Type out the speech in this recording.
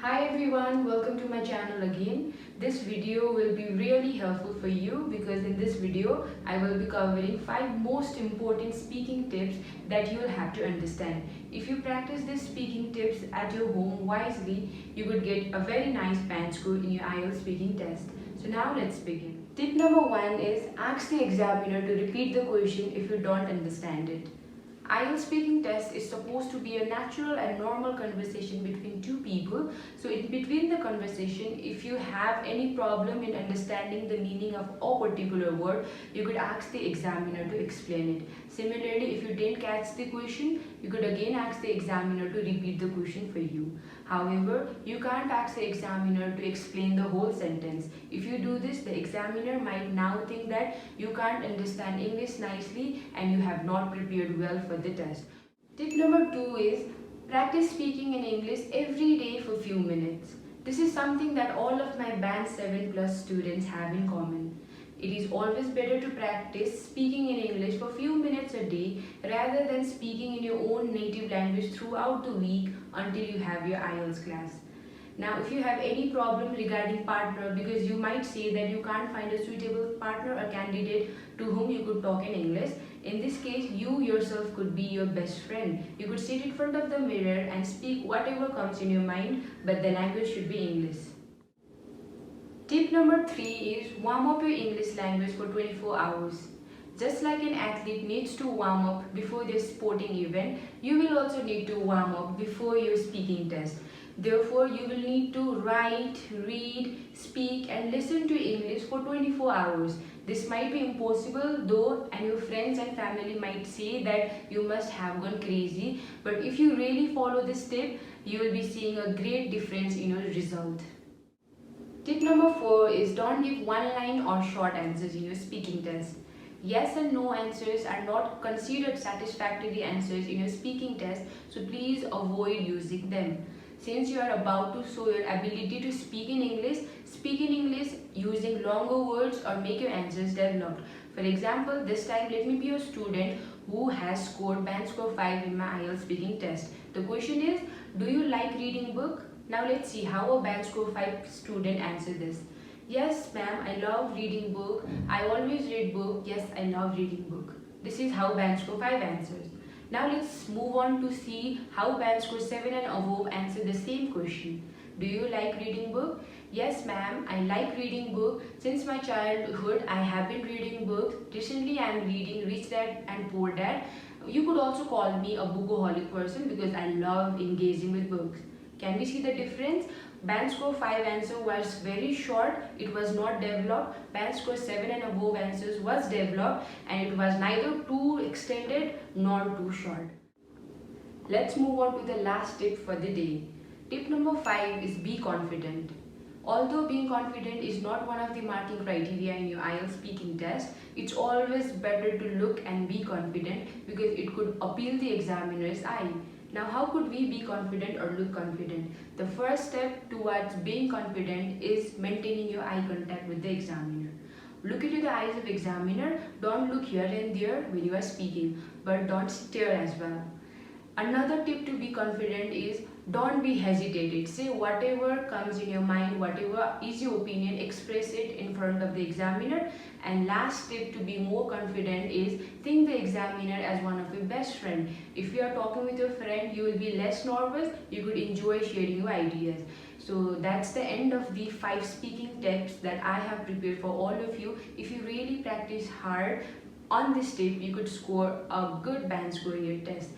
Hi everyone, welcome to my channel again. This video will be really helpful for you because in this video I will be covering 5 most important speaking tips that you will have to understand. If you practice these speaking tips at your home wisely, you could get a very nice band score in your IELTS speaking test. So now let's begin. Tip number 1 is ask the examiner to repeat the question if you don't understand it. IELTS speaking test is supposed to be a natural and normal conversation between two people. So in between the conversation, if you have any problem in understanding the meaning of a particular word, you could ask the examiner to explain it. Similarly, if you didn't catch the question, you could again ask the examiner to repeat the question for you. However, you can't ask the examiner to explain the whole sentence. If you do this, the examiner might now think that you can't understand English nicely and you have not prepared well for the test. Tip number 2 is practice speaking in English every day for few minutes. This is something that all of my band 7+ students have in common. It is always better to practice speaking in English for few minutes a day rather than speaking in your own native language throughout the week until you have your IELTS class. Now, if you have any problem regarding partner, because you might say that you can't find a suitable partner or candidate to whom you could talk in English, in this case, you yourself could be your best friend. You could sit in front of the mirror and speak whatever comes in your mind, but the language should be English. Tip number 3 is warm up your English language for 24 hours. Just like an athlete needs to warm up before their sporting event, you will also need to warm up before your speaking test. Therefore, you will need to write, read, speak and listen to English for 24 hours. This might be impossible though, and your friends and family might say that you must have gone crazy. But if you really follow this tip, you will be seeing a great difference in your result. Tip number 4 is don't give one-line or short answers in your speaking test. Yes and no answers are not considered satisfactory answers in your speaking test, so please avoid using them. Since you are about to show your ability to speak in English using longer words or make your answers developed. For example, this time let me be a student who has scored band score 5 in my IELTS speaking test. The question is, do you like reading book? Now let's see how a band score 5 student answered this. Yes ma'am, I love reading book. I always read book. Yes, I love reading book. This is how band score 5 answers. Now let's move on to see how band score 7 and above answer the same question. Do you like reading book? Yes ma'am, I like reading book. Since my childhood, I have been reading books. Recently I am reading Rich Dad and Poor Dad. You could also call me a bookaholic person because I love engaging with books. Can we see the difference? Band score 5 answer was very short, it was not developed. Band score 7 and above answers was developed and it was neither too extended nor too short. Let's move on to the last tip for the day. Tip number 5 is be confident. Although being confident is not one of the marking criteria in your IELTS speaking test, it's always better to look and be confident because it could appeal the examiner's eye. Now, how could we be confident or look confident? The first step towards being confident is maintaining your eye contact with the examiner. Look into the eyes of examiner. Don't look here and there when you are speaking, but don't stare as well. Another tip to be confident is don't be hesitated. Say whatever comes in your mind, whatever is your opinion, express it in front of the examiner. And last tip to be more confident is think the examiner as one of your best friends. If you are talking with your friend, you will be less nervous. You could enjoy sharing your ideas. So that's the end of the 5 speaking tips that I have prepared for all of you. If you really practice hard on this tip, you could score a good band score in your test.